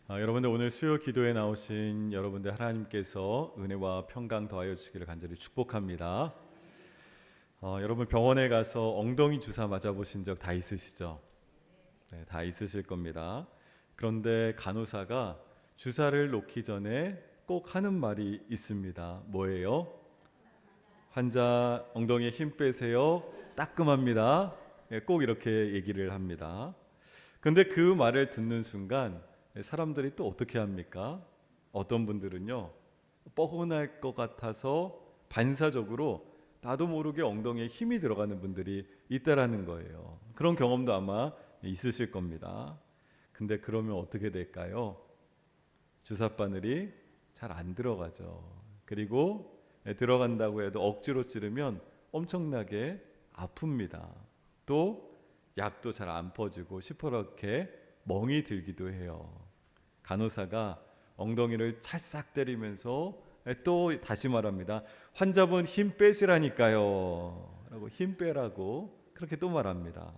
여러분들 오늘 수요 기도에 나오신 여러분들 하나님께서 은혜와 평강 더하여 주시기를 간절히 축복합니다. 여러분 병원에 가서 엉덩이 주사 맞아보신 적 다 있으시죠? 네, 다 있으실 겁니다. 그런데 간호사가 주사를 놓기 전에 꼭 하는 말이 있습니다. 뭐예요? 환자 엉덩이에 힘 빼세요. 따끔합니다. 네, 꼭 이렇게 얘기를 합니다. 근데 그 말을 듣는 순간 사람들이 또 어떻게 합니까? 어떤 분들은요, 뻐근할 것 같아서 반사적으로 나도 모르게 엉덩이에 힘이 들어가는 분들이 있다라는 거예요. 그런 경험도 아마 있으실 겁니다. 근데 그러면 어떻게 될까요? 주사바늘이 잘 안 들어가죠. 그리고 들어간다고 해도 억지로 찌르면 엄청나게 아픕니다. 또 약도 잘 안 퍼지고 시퍼렇게 멍이 들기도 해요. 간호사가 엉덩이를 찰싹 때리면서 또 다시 말합니다. 환자분 힘 빼시라니까요. 라고 힘 빼라고 그렇게 또 말합니다.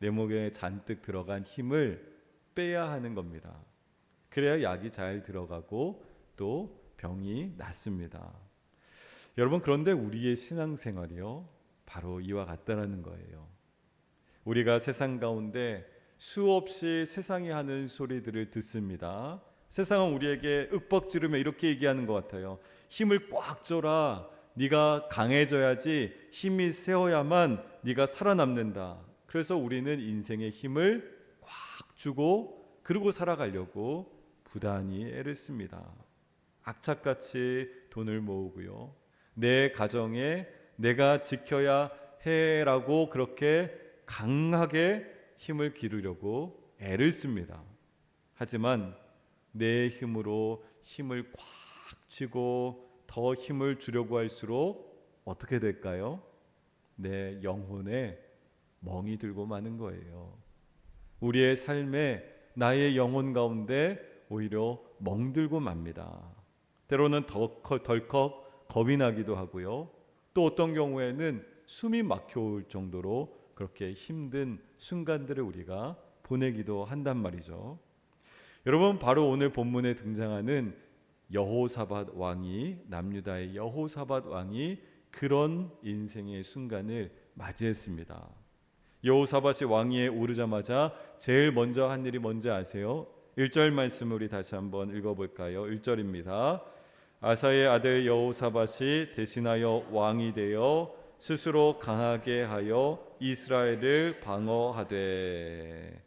내 목에 잔뜩 들어간 힘을 빼야 하는 겁니다. 그래야 약이 잘 들어가고 또 병이 낫습니다. 여러분, 그런데 우리의 신앙생활이요, 바로 이와 같다라는 거예요. 우리가 세상 가운데 수없이 세상이 하는 소리들을 듣습니다. 세상은 우리에게 윽박지르며 이렇게 얘기하는 것 같아요. 힘을 꽉 줘라. 네가 강해져야지, 힘이 세어야만 네가 살아남는다. 그래서 우리는 인생의 힘을 꽉 주고 그러고 살아가려고 부단히 애를 씁니다. 악착같이 돈을 모으고요, 내 가정에 내가 지켜야 해라고 그렇게 강하게 힘을 기르려고 애를 씁니다. 하지만 내 힘으로 힘을 꽉 쥐고 더 힘을 주려고 할수록 어떻게 될까요? 내 영혼에 멍이 들고 마는 거예요. 우리의 삶에 나의 영혼 가운데 오히려 멍들고 맙니다. 때로는 덜컥 겁이 나기도 하고요. 또 어떤 경우에는 숨이 막혀올 정도로 그렇게 힘든 순간들을 우리가 보내기도 한단 말이죠. 여러분, 바로 오늘 본문에 등장하는 여호사밧 왕이, 남유다의 여호사밧 왕이 그런 인생의 순간을 맞이했습니다. 여호사밧이 왕위에 오르자마자 제일 먼저 한 일이 뭔지 아세요? 1절 말씀을 우리 다시 한번 읽어볼까요? 1절입니다. 아사의 아들 여호사밧이 대신하여 왕이 되어 스스로 강하게 하여 이스라엘을 방어하되.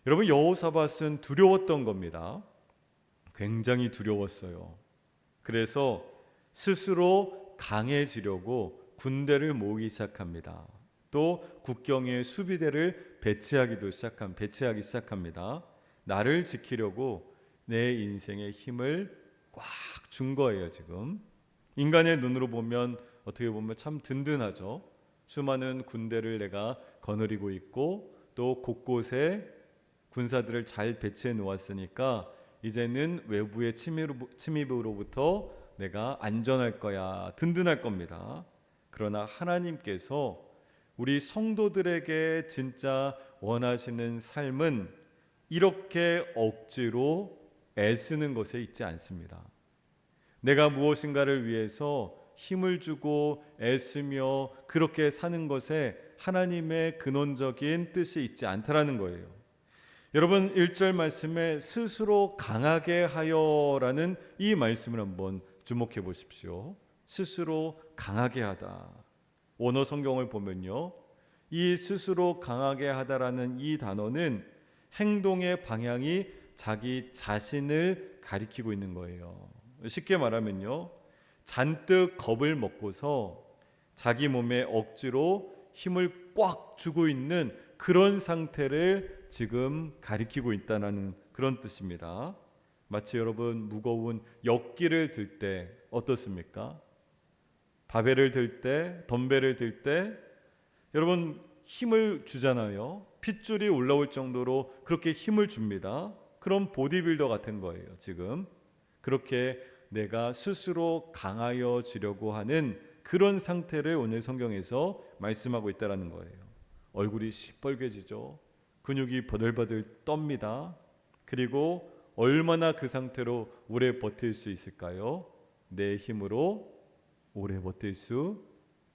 여러분, 여호사밧은 두려웠던 겁니다. 굉장히 두려웠어요. 그래서 스스로 강해지려고 군대를 모으기 시작합니다. 또 국경에 수비대를 배치하기 시작합니다. 나를 지키려고 내 인생의 힘을 꽉 준 거예요. 지금 인간의 눈으로 보면 어떻게 보면 참 든든하죠. 수많은 군대를 내가 거느리고 있고 또 곳곳에 군사들을 잘 배치해 놓았으니까 이제는 외부의 침입으로부터 내가 안전할 거야, 든든할 겁니다. 그러나 하나님께서 우리 성도들에게 진짜 원하시는 삶은 이렇게 억지로 애쓰는 것에 있지 않습니다. 내가 무엇인가를 위해서 힘을 주고 애쓰며 그렇게 사는 것에 하나님의 근원적인 뜻이 있지 않다라는 거예요. 여러분, 1절 말씀에 스스로 강하게 하여라는 이 말씀을 한번 주목해 보십시오. 스스로 강하게 하다. 원어 성경을 보면요, 이 스스로 강하게 하다라는 이 단어는 행동의 방향이 자기 자신을 가리키고 있는 거예요. 쉽게 말하면요, 잔뜩 겁을 먹고서 자기 몸에 억지로 힘을 꽉 주고 있는 그런 상태를 지금 가리키고 있다는 그런 뜻입니다. 마치 여러분 무거운 역기를 들 때 어떻습니까? 바벨을 들 때, 덤벨을 들 때 여러분 힘을 주잖아요. 핏줄이 올라올 정도로 그렇게 힘을 줍니다. 그럼 보디빌더 같은 거예요. 지금 그렇게 내가 스스로 강하여지려고 하는 그런 상태를 오늘 성경에서 말씀하고 있다는 거예요. 얼굴이 시뻘개지죠. 근육이 버들버들 떱니다. 그리고 얼마나 그 상태로 오래 버틸 수 있을까요? 내 힘으로 오래 버틸 수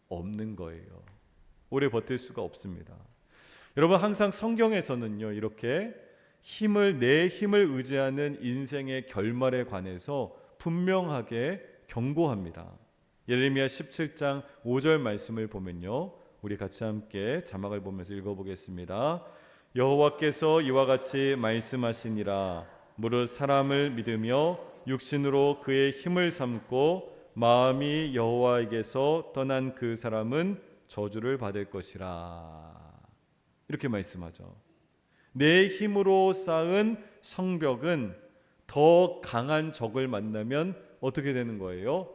없는 거예요. 오래 버틸 수가 없습니다. 여러분, 항상 성경에서는요, 이렇게 내 힘을 의지하는 인생의 결말에 관해서 분명하게 경고합니다. 예레미야 17장 5절 말씀을 보면요, 우리 같이 함께 자막을 보면서 읽어보겠습니다. 여호와께서 이와 같이 말씀하시니라. 무릇 사람을 믿으며 육신으로 그의 힘을 삼고 마음이 여호와에게서 떠난 그 사람은 저주를 받을 것이라. 이렇게 말씀하죠. 내 힘으로 쌓은 성벽은 더 강한 적을 만나면 어떻게 되는 거예요?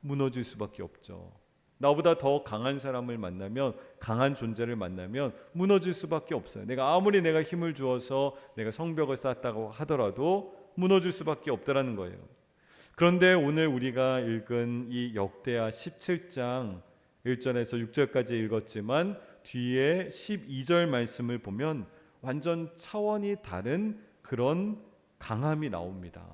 무너질 수밖에 없죠. 나보다 더 강한 사람을 만나면, 강한 존재를 만나면 무너질 수밖에 없어요. 아무리 내가 힘을 주어서 내가 성벽을 쌓았다고 하더라도 무너질 수밖에 없다라는 거예요. 그런데 오늘 우리가 읽은 이 역대하 17장 1절에서 6절까지 읽었지만 뒤에 12절 말씀을 보면 완전 차원이 다른 그런 강함이 나옵니다.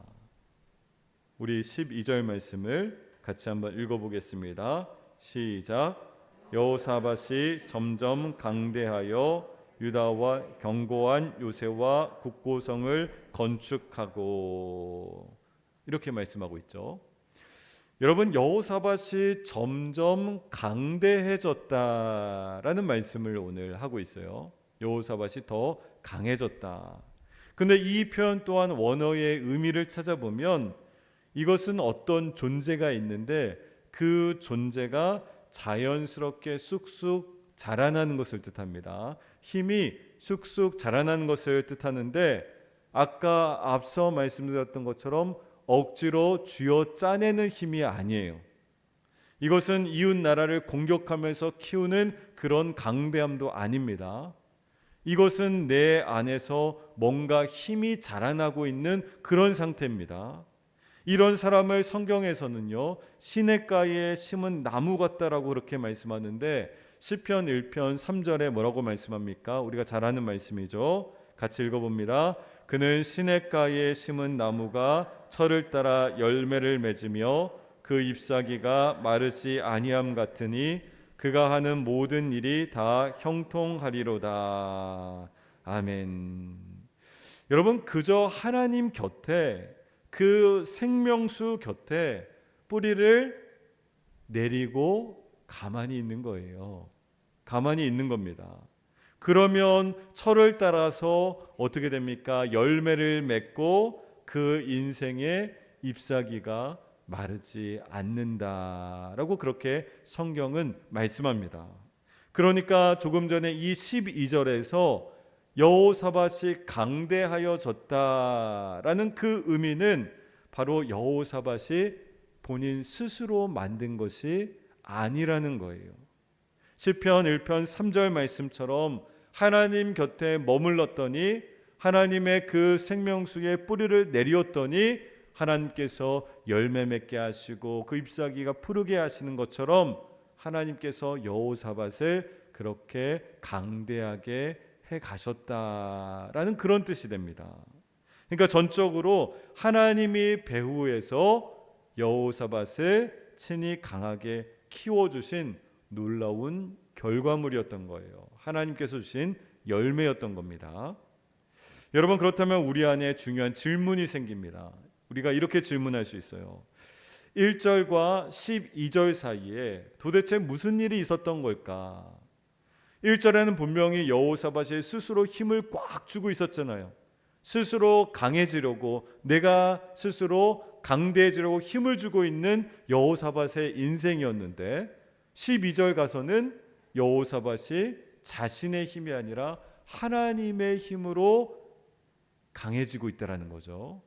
우리 12절 말씀을 같이 한번 읽어보겠습니다. 시작. 여호사밧이 점점 강대하여 유다와 견고한 요새와 국고성을 건축하고, 이렇게 말씀하고 있죠. 여러분, 여호사밧이 점점 강대해졌다라는 말씀을 오늘 하고 있어요. 여호사밧이 더 강해졌다. 근데 이 표현 또한 원어의 의미를 찾아보면 이것은 어떤 존재가 있는데 그 존재가 자연스럽게 쑥쑥 자라나는 것을 뜻합니다. 힘이 쑥쑥 자라나는 것을 뜻하는데, 아까 앞서 말씀드렸던 것처럼 억지로 쥐어 짜내는 힘이 아니에요. 이것은 이웃 나라를 공격하면서 키우는 그런 강대함도 아닙니다. 이것은 내 안에서 뭔가 힘이 자라나고 있는 그런 상태입니다. 이런 사람을 성경에서는요, 시냇가에 심은 나무 같다라고 그렇게 말씀하는데, 시편 1편 3절에 뭐라고 말씀합니까? 우리가 잘 아는 말씀이죠. 같이 읽어봅니다. 그는 시냇가에 심은 나무가 철을 따라 열매를 맺으며 그 잎사귀가 마르지 아니함 같으니 그가 하는 모든 일이 다 형통하리로다. 아멘. 여러분, 그저 하나님 곁에, 그 생명수 곁에 뿌리를 내리고 가만히 있는 거예요. 가만히 있는 겁니다. 그러면 철을 따라서 어떻게 됩니까? 열매를 맺고 그 인생의 잎사귀가 마르지 않는다라고 그렇게 성경은 말씀합니다. 그러니까 조금 전에 이 12절에서 여호사밧이 강대하여졌다라는 그 의미는 바로 여호사밧이 본인 스스로 만든 것이 아니라는 거예요. 시편 1편 3절 말씀처럼 하나님 곁에 머물렀더니, 하나님의 그 생명수에 뿌리를 내렸더니 하나님께서 열매 맺게 하시고 그 잎사귀가 푸르게 하시는 것처럼 하나님께서 여호사밧을 그렇게 강대하게 해 가셨다라는 그런 뜻이 됩니다. 그러니까 전적으로 하나님이 배후에서 여호사밧을 친히 강하게 키워주신 놀라운 결과물이었던 거예요. 하나님께서 주신 열매였던 겁니다. 여러분, 그렇다면 우리 안에 중요한 질문이 생깁니다. 우리가 이렇게 질문할 수 있어요. 1절과 12절 사이에 도대체 무슨 일이 있었던 걸까? 1절에는 분명히 여호사밧이 스스로 힘을 꽉 주고 있었잖아요. 스스로 강해지려고, 내가 스스로 강대해지려고 힘을 주고 있는 여호사밧의 인생이었는데, 12절 가서는 여호사밧이 자신의 힘이 아니라 하나님의 힘으로 강해지고 있다는 거죠.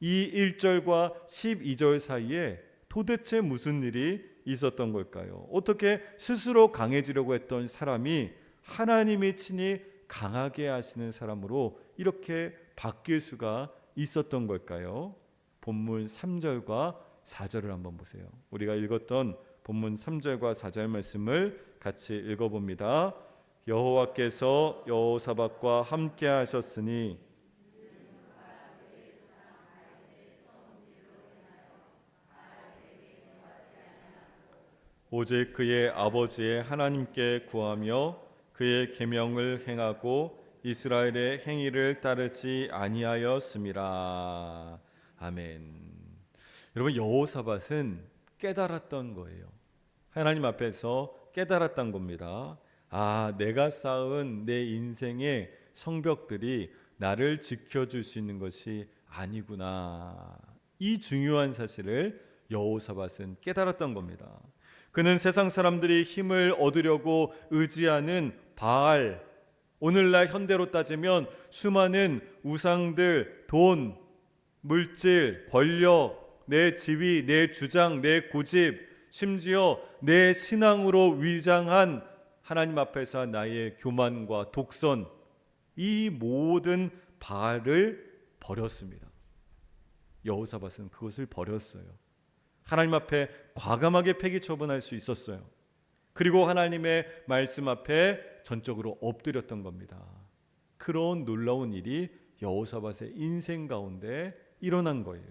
이 1절과 12절 사이에 도대체 무슨 일이 있었던 걸까요? 어떻게 스스로 강해지려고 했던 사람이 하나님이 친히 강하게 하시는 사람으로 이렇게 바뀔 수가 있었던 걸까요? 본문 3절과 4절을 한번 보세요. 우리가 읽었던 본문 3절과 4절 말씀을 같이 읽어봅니다. 여호와께서 여호사밧과 함께 하셨으니 오직 그의 아버지의 하나님께 구하며 그의 계명을 행하고 이스라엘의 행위를 따르지 아니하였음이라. 아멘. 여러분, 여호사밧은 깨달았던 거예요. 하나님 앞에서 깨달았던 겁니다. 아, 내가 쌓은 내 인생의 성벽들이 나를 지켜줄 수 있는 것이 아니구나. 이 중요한 사실을 여호사밧은 깨달았던 겁니다. 그는 세상 사람들이 힘을 얻으려고 의지하는 바알, 오늘날 현대로 따지면 수많은 우상들, 돈, 물질, 권력, 내 지위, 내 주장, 내 고집, 심지어 내 신앙으로 위장한 하나님 앞에서 나의 교만과 독선, 이 모든 바알을 버렸습니다. 여호사밧은 그것을 버렸어요. 하나님 앞에 과감하게 폐기 처분할 수 있었어요. 그리고 하나님의 말씀 앞에 전적으로 엎드렸던 겁니다. 그런 놀라운 일이 여호사밧의 인생 가운데 일어난 거예요.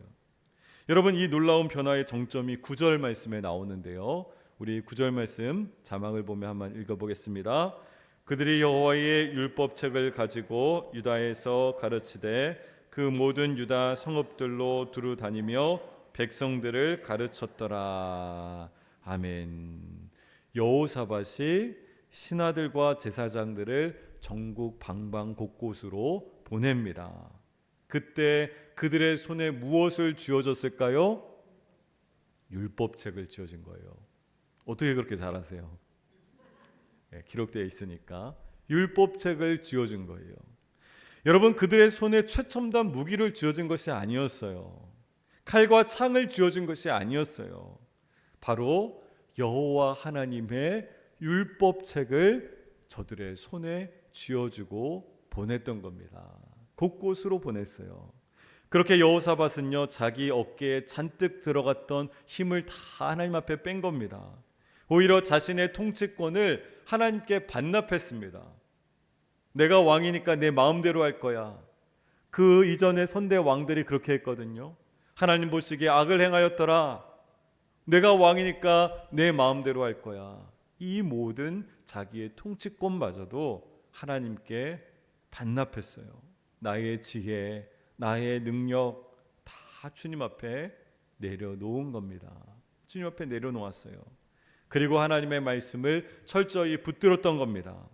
여러분, 이 놀라운 변화의 정점이 9절 말씀에 나오는데요. 우리 9절 말씀 자막을 보며 한번 읽어보겠습니다. 그들이 여호와의 율법책을 가지고 유다에서 가르치되 그 모든 유다 성읍들로 두루 다니며 백성들을 가르쳤더라. 아멘. 여호사밧이 신하들과 제사장들을 전국 방방 곳곳으로 보냅니다. 그때 그들의 손에 무엇을 쥐어줬을까요? 율법책을 쥐어준 거예요. 어떻게 그렇게 잘하세요? 네, 기록되어 있으니까 율법책을 쥐어준 거예요. 여러분, 그들의 손에 최첨단 무기를 쥐어준 것이 아니었어요. 칼과 창을 쥐어준 것이 아니었어요. 바로 여호와 하나님의 율법책을 저들의 손에 쥐어주고 보냈던 겁니다. 곳곳으로 보냈어요. 그렇게 여호사밧은요, 자기 어깨에 잔뜩 들어갔던 힘을 다 하나님 앞에 뺀 겁니다. 오히려 자신의 통치권을 하나님께 반납했습니다. 내가 왕이니까 내 마음대로 할 거야. 그 이전에 선대 왕들이 그렇게 했거든요. 하나님 보시기에 악을 행하였더라. 내가 왕이니까 내 마음대로 할 거야. 이 모든 자기의 통치권마저도 하나님께 반납했어요. 나의 지혜, 나의 능력 다 주님 앞에 내려놓은 겁니다. 주님 앞에 내려놓았어요. 그리고 하나님의 말씀을 철저히 붙들었던 겁니다.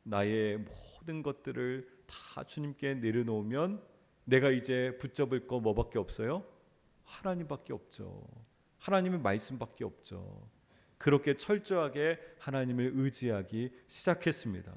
나의 모든 것들을 다 주님께 내려놓으면 내가 이제 붙잡을 거 뭐밖에 없어요? 하나님밖에 없죠. 하나님의 말씀밖에 없죠. 그렇게 철저하게 하나님을 의지하기 시작했습니다.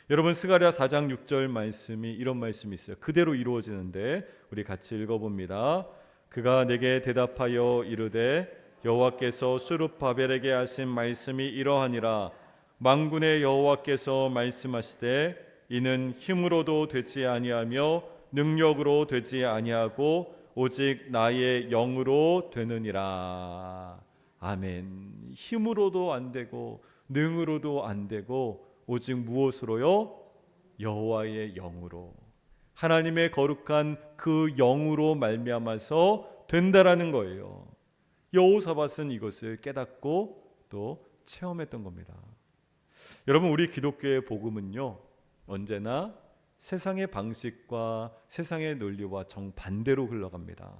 여러분, 스가랴 4장 6절 말씀이 이런 말씀이 있어요. 그대로 이루어지는데 우리 같이 읽어봅니다. 그가 내게 대답하여 이르되 여호와께서 스룹바벨에게 하신 말씀이 이러하니라. 만군의 여호와께서 말씀하시되 이는 힘으로도 되지 아니하며 능력으로 되지 아니하고 오직 나의 영으로 되느니라. 아멘. 힘으로도 안 되고 능으로도 안 되고 오직 무엇으로요? 여호와의 영으로, 하나님의 거룩한 그 영으로 말미암아서 된다라는 거예요. 여호사밧은 이것을 깨닫고 또 체험했던 겁니다. 여러분, 우리 기독교의 복음은요, 언제나 세상의 방식과 세상의 논리와 정반대로 흘러갑니다.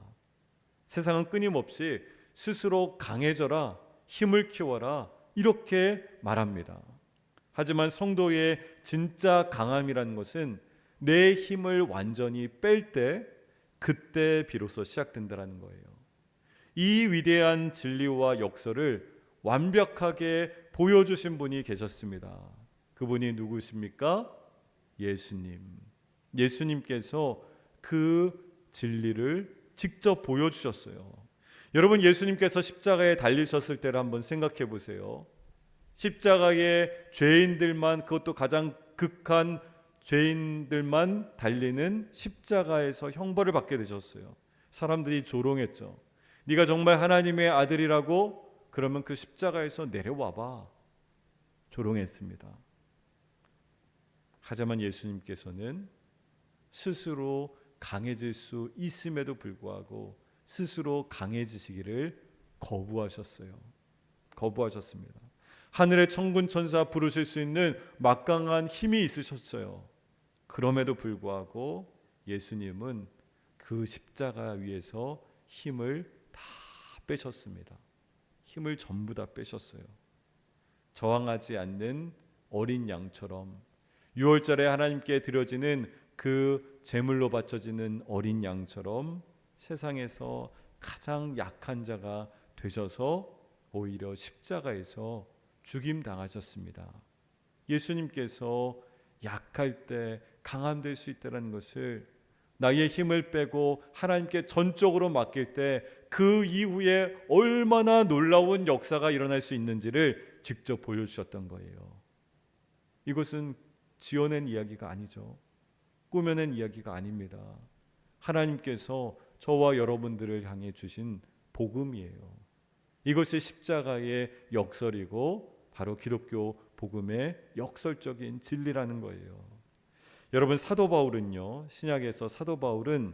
세상은 끊임없이 스스로 강해져라, 힘을 키워라 이렇게 말합니다. 하지만 성도의 진짜 강함이라는 것은 내 힘을 완전히 뺄 때, 그때 비로소 시작된다는 거예요. 이 위대한 진리와 역사를 완벽하게 보여주신 분이 계셨습니다. 그분이 누구십니까? 예수님. 예수님께서 그 진리를 직접 보여주셨어요. 여러분, 예수님께서 십자가에 달리셨을 때를 한번 생각해 보세요. 십자가에 죄인들만, 그것도 가장 극한 죄인들만 달리는 십자가에서 형벌을 받게 되셨어요. 사람들이 조롱했죠. 네가 정말 하나님의 아들이라고? 그러면 그 십자가에서 내려와봐. 조롱했습니다. 하지만 예수님께서는 스스로 강해질 수 있음에도 불구하고 스스로 강해지시기를 거부하셨어요. 거부하셨습니다. 하늘의 천군 천사 부르실 수 있는 막강한 힘이 있으셨어요. 그럼에도 불구하고 예수님은 그 십자가 위에서 힘을 다 빼셨습니다. 힘을 전부 다 빼셨어요. 저항하지 않는 어린 양처럼, 유월절에 하나님께 드려지는 그 제물로 바쳐지는 어린 양처럼 세상에서 가장 약한 자가 되셔서 오히려 십자가에서 죽임 당하셨습니다. 예수님께서 약할 때 강함 될 수 있다는 것을, 나의 힘을 빼고 하나님께 전적으로 맡길 때 그 이후에 얼마나 놀라운 역사가 일어날 수 있는지를 직접 보여주셨던 거예요. 이것은 지어낸 이야기가 아니죠. 꾸며낸 이야기가 아닙니다. 하나님께서 저와 여러분들을 향해 주신 복음이에요. 이것이 십자가의 역설이고 바로 기독교 복음의 역설적인 진리라는 거예요. 여러분, 사도 바울은요, 신약에서 사도 바울은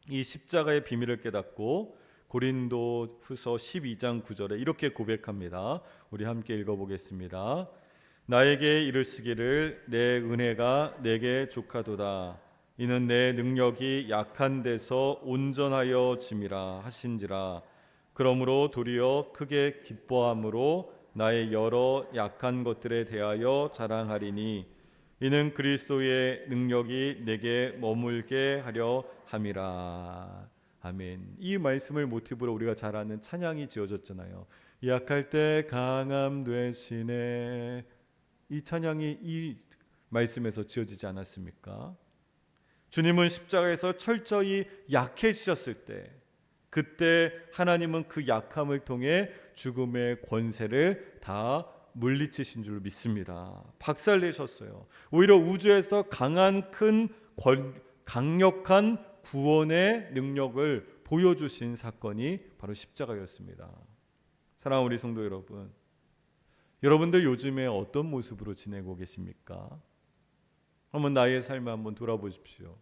이 십자가의 비밀을 깨닫고 고린도 후서 12장 9절에 이렇게 고백합니다. 우리 함께 읽어보겠습니다. 나에게 이르시기를 내 은혜가 내게 족하도다. 이는 내 능력이 약한 데서 온전하여 짐이라 하신지라. 그러므로 도리어 크게 기뻐함으로 나의 여러 약한 것들에 대하여 자랑하리니 이는 그리스도의 능력이 내게 머물게 하려 함이라. 아멘. 이 말씀을 모티브로 우리가 잘 아는 찬양이 지어졌잖아요. 약할 때 강함 되시네. 이 찬양이 이 말씀에서 지어지지 않았습니까? 주님은 십자가에서 철저히 약해지셨을 때, 그때 하나님은 그 약함을 통해 죽음의 권세를 다 물리치신 줄 믿습니다. 박살내셨어요. 오히려 우주에서 강력한 구원의 능력을 보여주신 사건이 바로 십자가였습니다. 사랑하는 우리 성도 여러분, 여러분들 요즘에 어떤 모습으로 지내고 계십니까? 한번 나의 삶을 한번 돌아보십시오.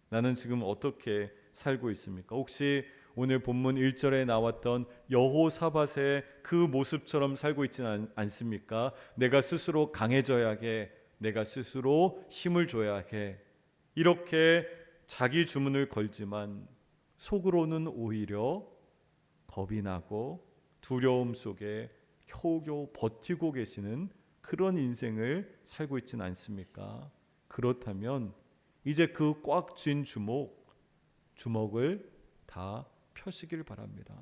나는 지금 어떻게 살고 있습니까? 혹시 오늘 본문 1절에 나왔던 여호사밧의 그 모습처럼 살고 있지는 않습니까? 내가 스스로 강해져야 해, 내가 스스로 힘을 줘야 해, 이렇게 자기 주문을 걸지만 속으로는 오히려 겁이 나고 두려움 속에 겨우겨우 버티고 계시는 그런 인생을 살고 있지는 않습니까? 그렇다면 이제 그 꽉 쥔 주먹을 다 펴시길 바랍니다.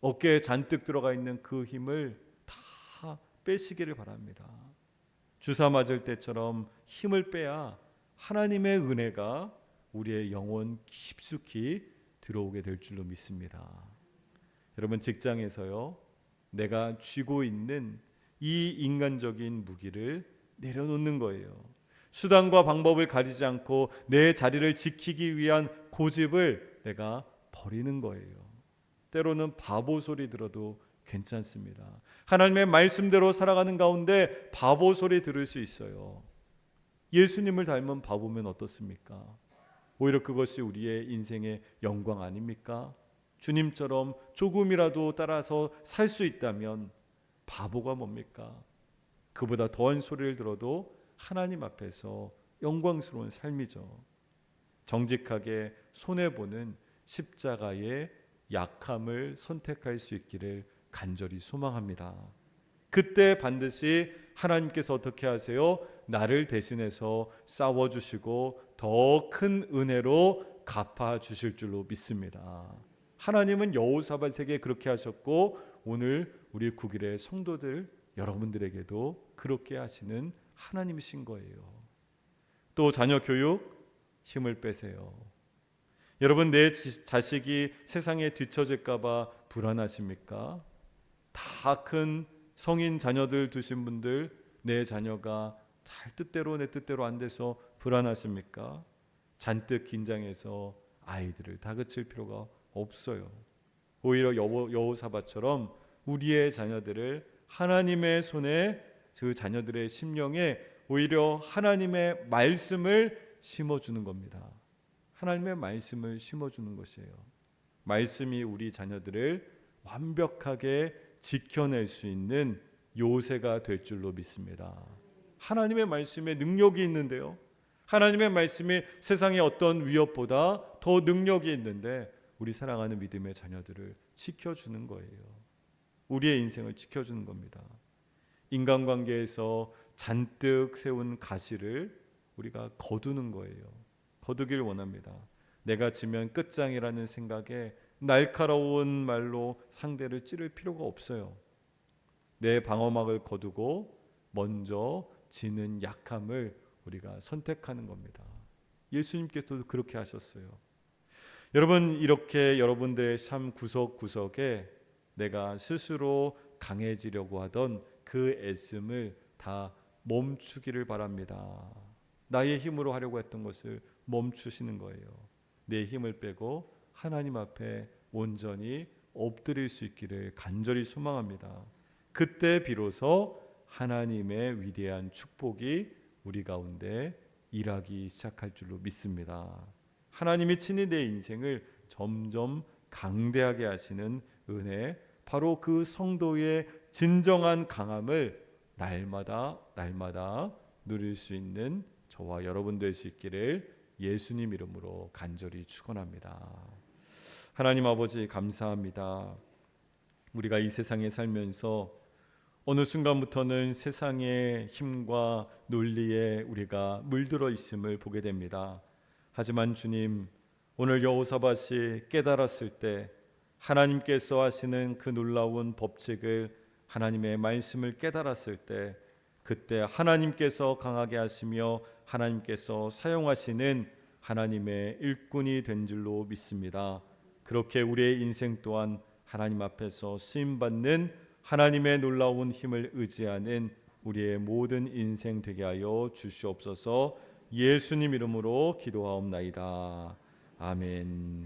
어깨에 잔뜩 들어가 있는 그 힘을 다 빼시기를 바랍니다. 주사 맞을 때처럼 힘을 빼야 하나님의 은혜가 우리의 영혼 깊숙이 들어오게 될 줄로 믿습니다. 여러분, 직장에서요, 내가 쥐고 있는 이 인간적인 무기를 내려놓는 거예요. 수단과 방법을 가리지 않고 내 자리를 지키기 위한 고집을 내가 버리는 거예요. 때로는 바보 소리 들어도 괜찮습니다. 하나님의 말씀대로 살아가는 가운데 바보 소리 들을 수 있어요. 예수님을 닮은 바보면 어떻습니까? 오히려 그것이 우리의 인생의 영광 아닙니까? 주님처럼 조금이라도 따라서 살 수 있다면 바보가 뭡니까? 그보다 더한 소리를 들어도 하나님 앞에서 영광스러운 삶이죠. 정직하게 손해보는 십자가의 약함을 선택할 수 있기를 간절히 소망합니다. 그때 반드시 하나님께서 어떻게 하세요? 나를 대신해서 싸워주시고 더 큰 은혜로 갚아주실 줄로 믿습니다. 하나님은 여호사밧에게 그렇게 하셨고 오늘 우리 국일의 성도들 여러분들에게도 그렇게 하시는 하나님이신 거예요. 또 자녀 교육 힘을 빼세요. 여러분, 내 자식이 세상에 뒤처질까 봐 불안하십니까? 다 큰 성인 자녀들 두신 분들, 내 자녀가 잘 뜻대로 내 뜻대로 안 돼서 불안하십니까? 잔뜩 긴장해서 아이들을 다그칠 필요가 없어요. 오히려 여호사밧처럼 우리의 자녀들을 하나님의 손에, 그 자녀들의 심령에 오히려 하나님의 말씀을 심어주는 겁니다. 하나님의 말씀을 심어주는 것이에요. 말씀이 우리 자녀들을 완벽하게 지켜낼 수 있는 요새가 될 줄로 믿습니다. 하나님의 말씀에 능력이 있는데요. 하나님의 말씀이 세상의 어떤 위협보다 더 능력이 있는데 우리 사랑하는 믿음의 자녀들을 지켜주는 거예요. 우리의 인생을 지켜주는 겁니다. 인간관계에서 잔뜩 세운 가시를 우리가 거두는 거예요. 거두길 원합니다. 내가 지면 끝장이라는 생각에 날카로운 말로 상대를 찌를 필요가 없어요. 내 방어막을 거두고 먼저 지는 약함을 우리가 선택하는 겁니다. 예수님께서도 그렇게 하셨어요. 여러분, 이렇게 여러분들의 삶 구석구석에 내가 스스로 강해지려고 하던 그 애씀을 다 멈추기를 바랍니다. 나의 힘으로 하려고 했던 것을 멈추시는 거예요. 내 힘을 빼고 하나님 앞에 온전히 엎드릴 수 있기를 간절히 소망합니다. 그때 비로소 하나님의 위대한 축복이 우리 가운데 일하기 시작할 줄로 믿습니다. 하나님이 친히 내 인생을 점점 강대하게 하시는 은혜, 바로 그 성도의 진정한 강함을 날마다 누릴 수 있는 저와 여러분 될 수 있기를 예수님 이름으로 간절히 축원합니다. 하나님 아버지 감사합니다. 우리가 이 세상에 살면서 어느 순간부터는 세상의 힘과 논리에 우리가 물들어 있음을 보게 됩니다. 하지만 주님, 오늘 여호사밧이 깨달았을 때 하나님께서 하시는 그 놀라운 법칙을, 하나님의 말씀을 깨달았을 때 그때 하나님께서 강하게 하시며 하나님께서 사용하시는 하나님의 일꾼이 된 줄로 믿습니다. 그렇게 우리의 인생 또한 하나님 앞에서 쓰임받는 하나님의 놀라운 힘을 의지하는 우리의 모든 인생 되게 하여 주시옵소서. 예수님 이름으로 기도하옵나이다. 아멘.